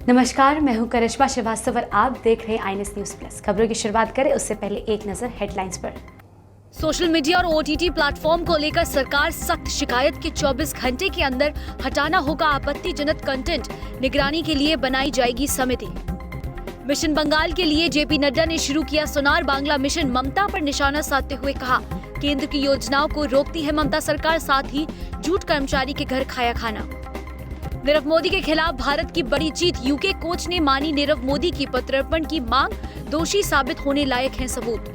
नमस्कार, मैं हूं करिश्मा श्रीवास्तव और आप देख रहे हैं आईएनएस न्यूज प्लस। खबरों की शुरुआत करें उससे पहले एक नजर हेडलाइंस पर। सोशल मीडिया और ओटीटी प्लेटफॉर्म को लेकर सरकार सख्त शिकायत के 24 घंटे के अंदर हटाना होगा आपत्तिजनक कंटेंट। निगरानी के लिए बनाई जाएगी समिति। मिशन बंगाल के लिए जेपी नड्डा ने शुरू किया सोनार बांग्ला मिशन। ममता पर निशाना साधते हुए कहा, केंद्र की योजनाओं को रोकती है ममता सरकार, साथ ही झूठ कर्मचारी के घर खाया खाना। नीरव मोदी के खिलाफ भारत की बड़ी जीत। यूके कोच ने मानी नीरव मोदी की प्रत्यर्पण की मांग। दोषी साबित होने लायक हैं सबूत।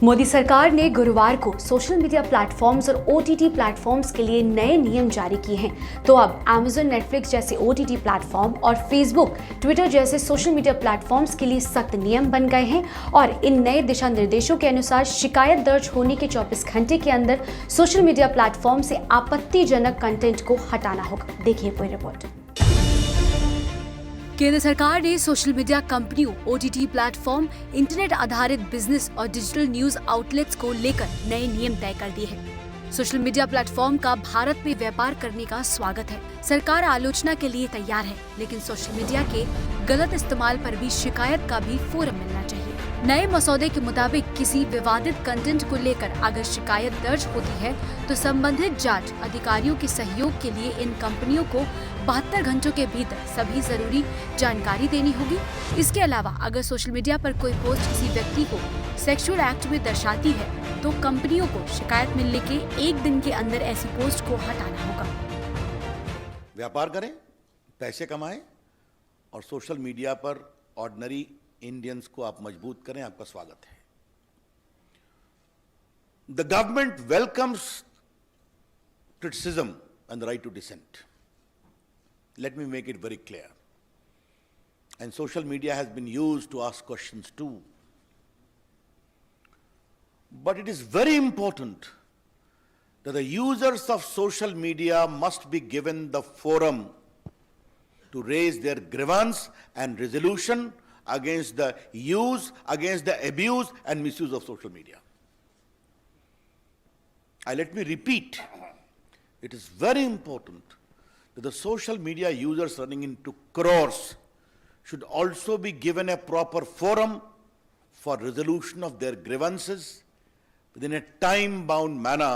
मोदी सरकार ने गुरुवार को सोशल मीडिया प्लेटफॉर्म्स और ओटीटी प्लेटफॉर्म्स के लिए नए नियम जारी किए हैं। तो अब अमेज़न, नेटफ्लिक्स जैसे ओटीटी प्लेटफॉर्म और फेसबुक, ट्विटर जैसे सोशल मीडिया प्लेटफॉर्म्स के लिए सख्त नियम बन गए हैं और इन नए दिशा निर्देशों के अनुसार शिकायत दर्ज होने के 24 घंटे के अंदर सोशल मीडिया प्लेटफॉर्म से आपत्तिजनक कंटेंट को हटाना होगा। देखिए पूरी रिपोर्ट। केंद्र सरकार ने सोशल मीडिया कंपनियों, ओटीटी प्लेटफॉर्म, इंटरनेट आधारित बिजनेस और डिजिटल न्यूज आउटलेट्स को लेकर नए नियम तय कर दिए हैं। सोशल मीडिया प्लेटफॉर्म का भारत में व्यापार करने का स्वागत है। सरकार आलोचना के लिए तैयार है, लेकिन सोशल मीडिया के गलत इस्तेमाल पर भी शिकायत का भी फोरम मिलना चाहिए। नए मसौदे के मुताबिक किसी विवादित कंटेंट को लेकर अगर शिकायत दर्ज होती है तो संबंधित जांच अधिकारियों के सहयोग के लिए इन कंपनियों को 72 घंटों के भीतर सभी जरूरी जानकारी देनी होगी। इसके अलावा अगर सोशल मीडिया पर कोई पोस्ट किसी व्यक्ति को सेक्सुअल एक्ट में दर्शाती है तो कंपनियों को शिकायत मिलने के 1 दिन के अंदर ऐसी पोस्ट को हटाना होगा। व्यापार करें, पैसे कमाएं और सोशल मीडिया पर ऑर्डिनरी इंडियंस को आप मजबूत करें। आपका स्वागत है। The government welcomes criticism and the right to dissent. Let me make it very clear. And social media has been used to ask questions too. But it is very important that the users of social media must be given the forum to raise their grievance and resolution against the use, against the abuse and misuse of social media. Let me repeat, it is very important that the social media users running into crores should also be given a proper forum for resolution of their grievances within a time-bound manner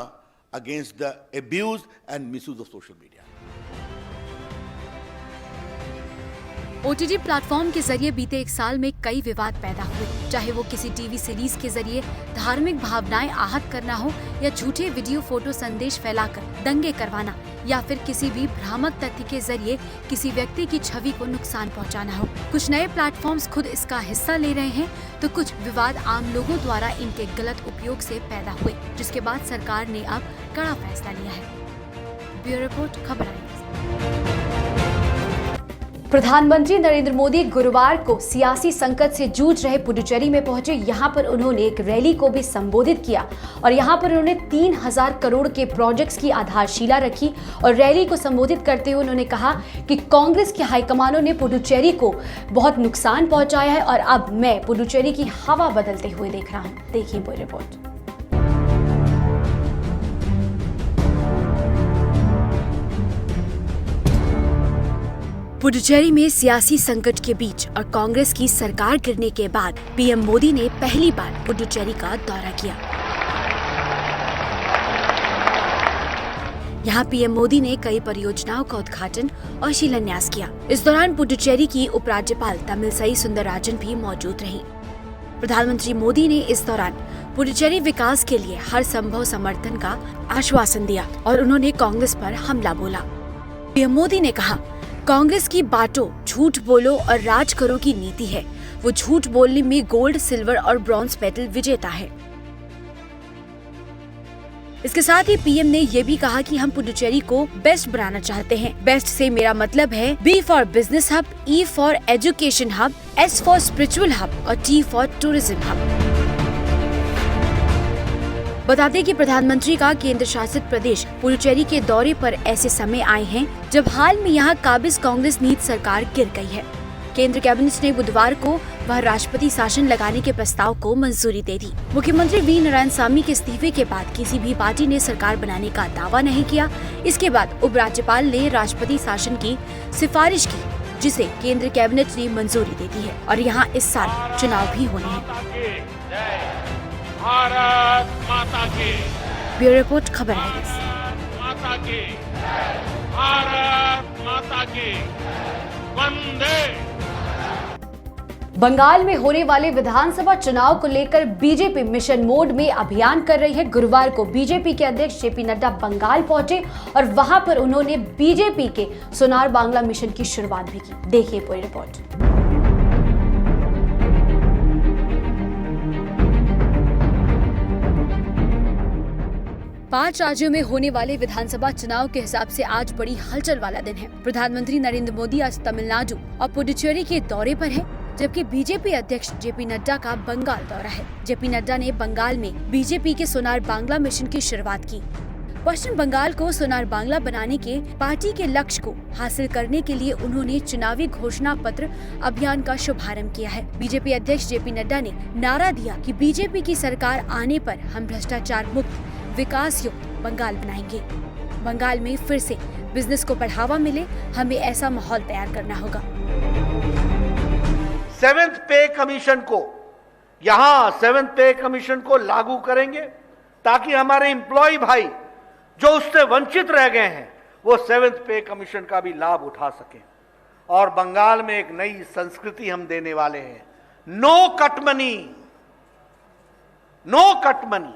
against the abuse and misuse of social media. OTT platform के जरिए बीते 1 साल में कई विवाद पैदा हुए, चाहे वो किसी टीवी सीरीज के जरिए धार्मिक भावनाएं आहत करना हो या झूठे वीडियो फोटो संदेश फैलाकर दंगे करवाना या फिर किसी भी भ्रामक तथ्य के जरिए किसी व्यक्ति की छवि को नुकसान पहुंचाना हो। कुछ नए प्लेटफॉर्म्स खुद इसका हिस्सा ले रहे हैं तो कुछ विवाद आम लोगों द्वारा इनके गलत उपयोग से पैदा हुए, जिसके बाद सरकार ने अब कड़ा फैसला लिया है। ब्यूरो रिपोर्ट, खबर आई। प्रधानमंत्री नरेंद्र मोदी गुरुवार को सियासी संकट से जूझ रहे पुडुचेरी में पहुंचे। यहां पर उन्होंने एक रैली को भी संबोधित किया और यहां पर उन्होंने 3000 करोड़ के प्रोजेक्ट्स की आधारशिला रखी और रैली को संबोधित करते हुए उन्होंने कहा कि कांग्रेस के हाईकमानों ने पुडुचेरी को बहुत नुकसान पहुंचाया है और अब मैं पुडुचेरी की हवा बदलते हुए देख रहा हूं। देखिए पूरी रिपोर्ट। पुडुचेरी में सियासी संकट के बीच और कांग्रेस की सरकार गिरने के बाद पीएम मोदी ने पहली बार पुडुचेरी का दौरा किया। यहाँ पीएम मोदी ने कई परियोजनाओं का उद्घाटन और शिलान्यास किया। इस दौरान पुडुचेरी की उपराज्यपाल तमिलसाई सुंदरराजन भी मौजूद रहीं। प्रधानमंत्री मोदी ने इस दौरान पुडुचेरी विकास के लिए हर संभव समर्थन का आश्वासन दिया और उन्होंने कांग्रेस पर हमला बोला। पीएम मोदी ने कहा, कांग्रेस की बांटो, झूठ बोलो और राज करो की नीति है। वो झूठ बोलने में गोल्ड, सिल्वर और ब्रॉन्ज मेडल विजेता है। इसके साथ ही पीएम ने ये भी कहा कि हम पुडुचेरी को बेस्ट बनाना चाहते हैं। बेस्ट से मेरा मतलब है B for business hub, E for education hub, S for spiritual hub और T फॉर टूरिज्म हब। बता दें कि प्रधानमंत्री का केंद्र शासित प्रदेश पुडुचेरी के दौरे पर ऐसे समय आए हैं जब हाल में यहाँ काबिज कांग्रेस नीति सरकार गिर गई है। केंद्र कैबिनेट ने बुधवार को वह राष्ट्रपति शासन लगाने के प्रस्ताव को मंजूरी दे दी। मुख्यमंत्री वी नारायणसामी के इस्तीफे के बाद किसी भी पार्टी ने सरकार बनाने का दावा नहीं किया। इसके बाद उपराज्यपाल ने राष्ट्रपति शासन की सिफारिश की जिसे केंद्र कैबिनेट ने मंजूरी दे दी है और यहाँ इस साल चुनाव भी होने हैं। भारत माता की ब्यूरो रिपोर्ट, खबर है। माता की, भारत माता की, वंदे। बंगाल में होने वाले विधानसभा चुनाव को लेकर बीजेपी मिशन मोड में अभियान कर रही है। गुरुवार को बीजेपी के अध्यक्ष जेपी नड्डा बंगाल पहुंचे और वहां पर उन्होंने बीजेपी के सोनार बांग्ला मिशन की शुरुआत भी की। देखिए पूरी रिपोर्ट। 5 राज्यों में होने वाले विधानसभा चुनाव के हिसाब से आज बड़ी हलचल वाला दिन है। प्रधानमंत्री नरेंद्र मोदी आज तमिलनाडु और पुडुचेरी के दौरे पर हैं, जबकि बीजेपी अध्यक्ष जेपी नड्डा का बंगाल दौरा है। जेपी नड्डा ने बंगाल में बीजेपी के सोनार बांग्ला मिशन की शुरुआत की। पश्चिम बंगाल को सोनार बांग्ला बनाने के पार्टी के लक्ष्य को हासिल करने के लिए उन्होंने चुनावी घोषणा पत्र अभियान का शुभारंभ किया है। बीजेपी अध्यक्ष जेपी नड्डा ने नारा दिया कि बीजेपी की सरकार आने पर हम भ्रष्टाचार मुक्त विकास युक्त बंगाल बनाएंगे। बंगाल में फिर से बिजनेस को बढ़ावा मिले, हमें ऐसा माहौल तैयार करना होगा। 7th पे कमीशन को यहां 7th पे कमीशन को लागू करेंगे ताकि हमारे एम्प्लॉय भाई जो उससे वंचित रह गए हैं वो 7th पे कमीशन का भी लाभ उठा सकें। और बंगाल में एक नई संस्कृति हम देने वाले हैं, no cut money, no cut money,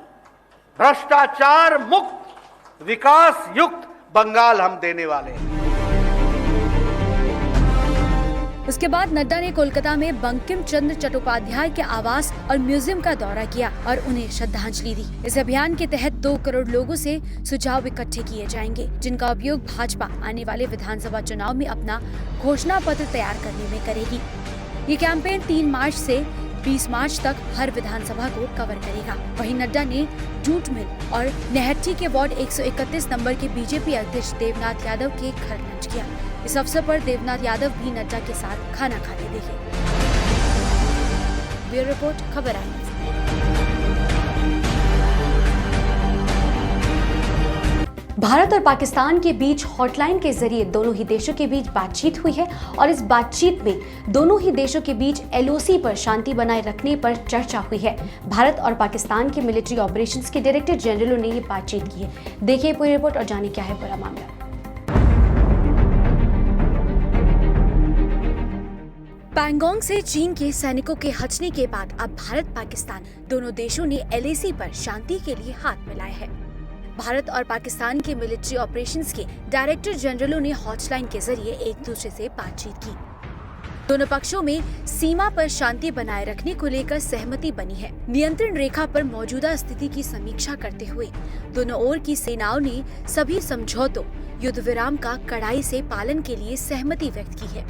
भ्रष्टाचार मुक्त विकास युक्त बंगाल हम देने वाले हैं। उसके बाद नड्डा ने कोलकाता में बंकिम चंद्र चट्टोपाध्याय के आवास और म्यूजियम का दौरा किया और उन्हें श्रद्धांजलि दी। इस अभियान के तहत 2 करोड़ लोगों से सुझाव इकट्ठे किए जाएंगे, जिनका उपयोग भाजपा आने वाले विधानसभा चुनाव में अपना घोषणा पत्र तैयार करने में करेगी। ये कैंपेन 3 मार्च से 20 मार्च तक हर विधानसभा को कवर करेगा। वहीं नड्डा ने जूट मिल और नेहट्टी के वार्ड 131 नंबर के बीजेपी अध्यक्ष देवनाथ यादव के घर लंच किया। इस अवसर पर देवनाथ यादव भी नड्डा के साथ खाना खाते दिखे। ब्यूरो रिपोर्ट, खबर आई। भारत और पाकिस्तान के बीच हॉटलाइन के जरिए दोनों ही देशों के बीच बातचीत हुई है और इस बातचीत में दोनों ही देशों के बीच LOC पर शांति बनाए रखने पर चर्चा हुई है। भारत और पाकिस्तान के मिलिट्री ऑपरेशंस के डायरेक्टर जनरलों ने ये बातचीत की है। देखिए पूरी रिपोर्ट और जानिए क्या है पूरा मामला। पैंगोंग से चीन के सैनिकों के हटने के बाद अब भारत पाकिस्तान दोनों देशों ने LAC पर शांति के लिए हाथ मिलाए हैं। भारत और पाकिस्तान के मिलिट्री ऑपरेशंस के डायरेक्टर जनरलों ने हॉटलाइन के जरिए एक दूसरे से बातचीत की। दोनों पक्षों में सीमा पर शांति बनाए रखने को लेकर सहमति बनी है। नियंत्रण रेखा पर मौजूदा स्थिति की समीक्षा करते हुए दोनों ओर की सेनाओं ने सभी समझौतों युद्ध विराम का कड़ाई से पालन के लिए सहमति व्यक्त की है।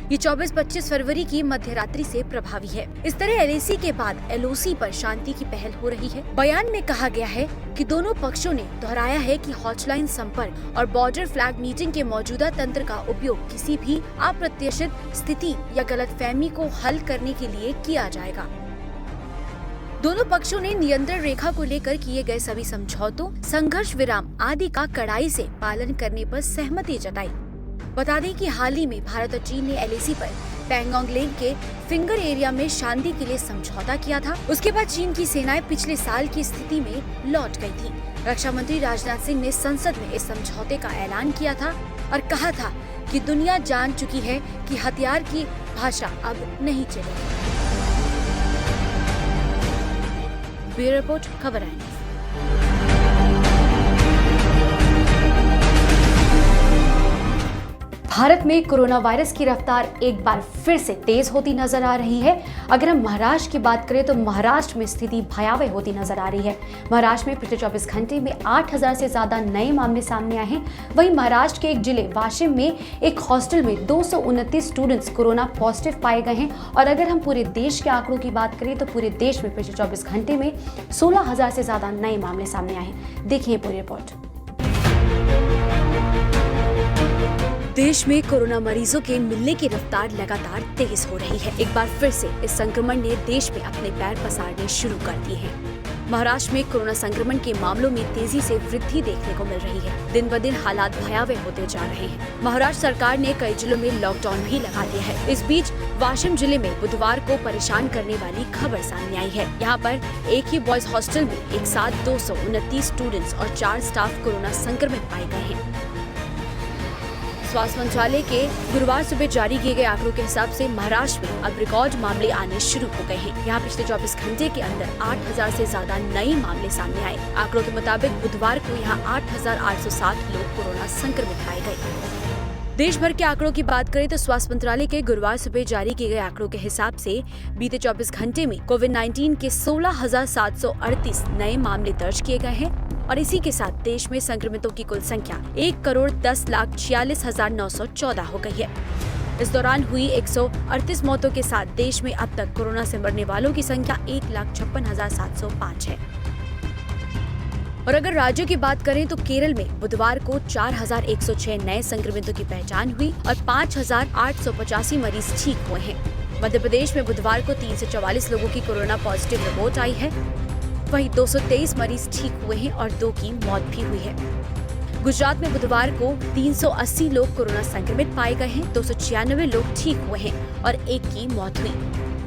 ये 24-25 फरवरी की मध्यरात्रि से प्रभावी है। इस तरह LAC के बाद LOC पर शांति की पहल हो रही है। बयान में कहा गया है कि दोनों पक्षों ने दोहराया है कि हॉटलाइन संपर्क और बॉर्डर फ्लैग मीटिंग के मौजूदा तंत्र का उपयोग किसी भी अप्रत्याशित स्थिति या गलतफहमी को हल करने के लिए किया जाएगा। दोनों पक्षों ने नियंत्रण रेखा को लेकर किए गए सभी समझौतों, संघर्ष विराम आदि का कड़ाई से पालन करने पर सहमति जताई। बता दें कि हाल ही में भारत और चीन ने LAC पर पैंगोंग लेक के फिंगर एरिया में शांति के लिए समझौता किया था। उसके बाद चीन की सेनाएं पिछले साल की स्थिति में लौट गई थी। रक्षा मंत्री राजनाथ सिंह ने संसद में इस समझौते का ऐलान किया था और कहा था कि दुनिया जान चुकी है कि हथियार की भाषा अब नहीं चलेगी। ब्यूरो रिपोर्ट, खबर आई। भारत में कोरोना वायरस की रफ्तार एक बार फिर से तेज होती नजर आ रही है। अगर हम महाराष्ट्र की बात करें तो महाराष्ट्र में स्थिति भयावह होती नजर आ रही है। महाराष्ट्र में पिछले 24 घंटे में 8,000 से ज्यादा नए मामले सामने आए हैं। वहीं महाराष्ट्र के एक जिले वाशिम में एक हॉस्टल में 229 स्टूडेंट्स कोरोना पॉजिटिव पाए गए हैं। और अगर हम पूरे देश के आंकड़ों की बात करें तो पूरे देश में पिछले 24 घंटे में 16,000 से ज्यादा नए मामले सामने आए हैं। देखिए पूरी रिपोर्ट। देश में कोरोना मरीजों के मिलने की रफ्तार लगातार तेज हो रही है। एक बार फिर से इस संक्रमण ने देश में अपने पैर पसारने शुरू कर दिए हैं। महाराष्ट्र में कोरोना संक्रमण के मामलों में तेजी से वृद्धि देखने को मिल रही है। दिन ब दिन हालात भयावह होते जा रहे हैं। महाराष्ट्र सरकार ने कई जिलों में लॉकडाउन भी लगा दिया है। इस बीच वाशिम जिले में बुधवार को परेशान करने वाली खबर सामने आई है। यहाँ पर एक ही बॉयज हॉस्टल में एक साथ 229 स्टूडेंट्स और 4 स्टाफ कोरोना संक्रमित पाए गए हैं। स्वास्थ्य मंत्रालय के गुरुवार सुबह जारी किए गए आंकड़ों के हिसाब से महाराष्ट्र में अब रिकॉर्ड मामले आने शुरू हो गए हैं। यहाँ पिछले 24 घंटे के अंदर 8,000 से ज्यादा नए मामले सामने आए। आंकड़ों के मुताबिक बुधवार को यहाँ 8,807 लोग कोरोना संक्रमित पाए गए। देश भर के आंकड़ों की बात करें तो स्वास्थ्य मंत्रालय के गुरुवार सुबह जारी किए गए आंकड़ों के हिसाब से बीते 24 घंटे में कोविड-19 के 16,738 नए मामले दर्ज किए गए हैं और इसी के साथ देश में संक्रमितों की कुल संख्या 1,10,46,914 हो गई है। इस दौरान हुई 138 मौतों के साथ देश में अब तक कोरोना से मरने वालों की संख्या 1,56,705 है। और अगर राज्यों की बात करें तो केरल में बुधवार को 4,106 नए संक्रमितों की पहचान हुई और 5,885 मरीज ठीक हुए हैं। मध्य प्रदेश में बुधवार को 344 लोगों की कोरोना पॉजिटिव रिपोर्ट आई है। वहीं 223 मरीज ठीक हुए हैं और 2 की मौत भी हुई है। गुजरात में बुधवार को 380 लोग कोरोना संक्रमित पाए गए हैं, 296 लोग ठीक हुए हैं और 1 की मौत हुई।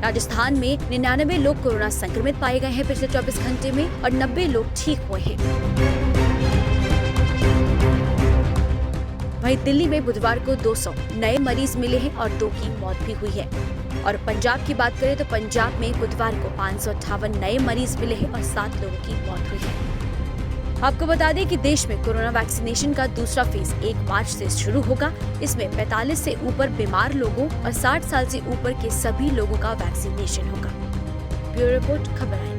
राजस्थान में 99 लोग कोरोना संक्रमित पाए गए हैं पिछले 24 घंटे में और 90 लोग ठीक हुए हैं। वहीं दिल्ली में बुधवार को 200 नए मरीज मिले हैं और 2 की मौत भी हुई है। और पंजाब की बात करें तो पंजाब में बुधवार को 558 नए मरीज मिले हैं और 7 लोगों की मौत हुई है। आपको बता दें कि देश में कोरोना वैक्सीनेशन का दूसरा फेज 1 मार्च से शुरू होगा। इसमें 45 से ऊपर बीमार लोगों और 60 साल से ऊपर के सभी लोगों का वैक्सीनेशन होगा। ब्यूरो रिपोर्ट, खबर आई।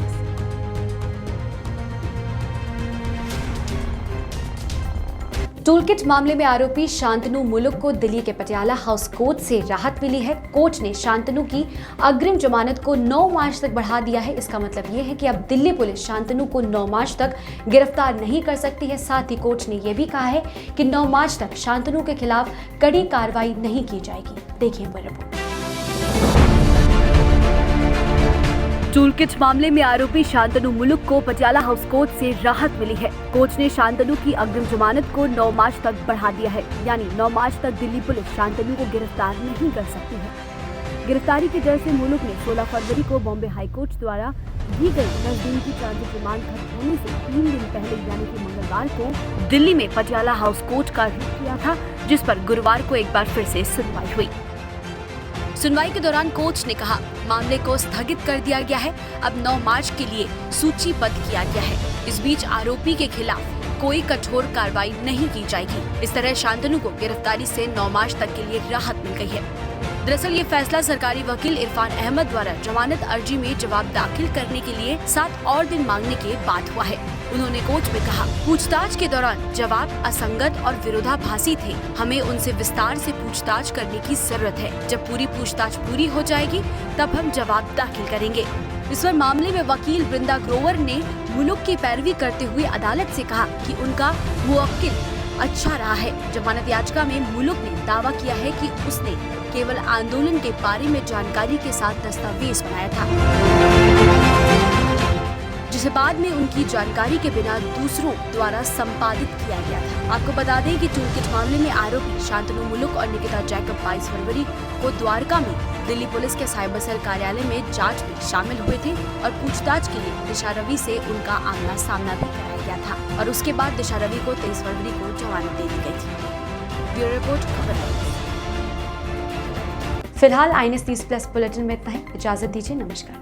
टूलकिट मामले में आरोपी शांतनु मुलुक को दिल्ली के पटियाला हाउस कोर्ट से राहत मिली है। कोर्ट ने शांतनु की अग्रिम जमानत को 9 मार्च तक बढ़ा दिया है। इसका मतलब ये है कि अब दिल्ली पुलिस शांतनु को 9 मार्च तक गिरफ्तार नहीं कर सकती है। साथ ही कोर्ट ने यह भी कहा है कि 9 मार्च तक शांतनु के खिलाफ कड़ी कार्रवाई नहीं की जाएगी। देखिए वह रिपोर्ट। टूलकिट मामले में आरोपी शांतनु मुलुक को पटियाला हाउस कोर्ट से राहत मिली है। कोर्ट ने शांतनु की अग्रिम जमानत को 9 मार्च तक बढ़ा दिया है, यानी 9 मार्च तक दिल्ली पुलिस शांतनु को गिरफ्तार नहीं कर सकती है। गिरफ्तारी की डर से मुलुक ने 16 फरवरी को बॉम्बे हाईकोर्ट द्वारा दी गई 10 दिन की ट्रांजिट रिमांड खत्म होने से 3 दिन पहले यानी कि मंगलवार को दिल्ली में पटियाला हाउस कोर्ट का रुख किया था, जिस पर गुरुवार को एक बार फिर से सुनवाई हुई। सुनवाई के दौरान कोर्ट ने कहा, मामले को स्थगित कर दिया गया है। अब 9 मार्च के लिए सूचीबद्ध किया गया है। इस बीच आरोपी के खिलाफ कोई कठोर कार्रवाई नहीं की जाएगी। इस तरह शांतनु को गिरफ्तारी से 9 मार्च तक के लिए राहत मिल गई है। दरअसल ये फैसला सरकारी वकील इरफान अहमद द्वारा जमानत अर्जी में जवाब दाखिल करने के लिए 7 और दिन मांगने के बाद हुआ है। उन्होंने कोर्ट में कहा, पूछताछ के दौरान जवाब असंगत और विरोधाभासी थे। हमें उनसे विस्तार से पूछताछ करने की जरूरत है। जब पूरी पूछताछ पूरी हो जाएगी तब हम जवाब दाखिल करेंगे। इस पर मामले में वकील वृंदा ग्रोवर ने मुलुक की पैरवी करते हुए अदालत से कहा कि उनका मुवक्किल अच्छा रहा है। जमानत याचिका में मुलुक ने दावा किया है कि उसने केवल आंदोलन के बारे में जानकारी के साथ दस्तावेज बनाया था, जिसे बाद में उनकी जानकारी के बिना दूसरों द्वारा संपादित किया गया था। आपको बता दें कि टूलकिट मामले में आरोपी शांतनु मुलुक और निकिता जैकब 22 फरवरी को द्वारका में दिल्ली पुलिस के साइबर सेल कार्यालय में जांच में शामिल हुए थे और पूछताछ के लिए दिशा रवि से उनका आमना सामना भी कराया गया था और उसके बाद दिशा रवि को 23 फरवरी को जमानत दे दी गई थी। ब्यूरो रिपोर्ट, खबर। फिलहाल INS 30+ बुलेटिन में इतना ही। इजाजत दीजिए, नमस्कार।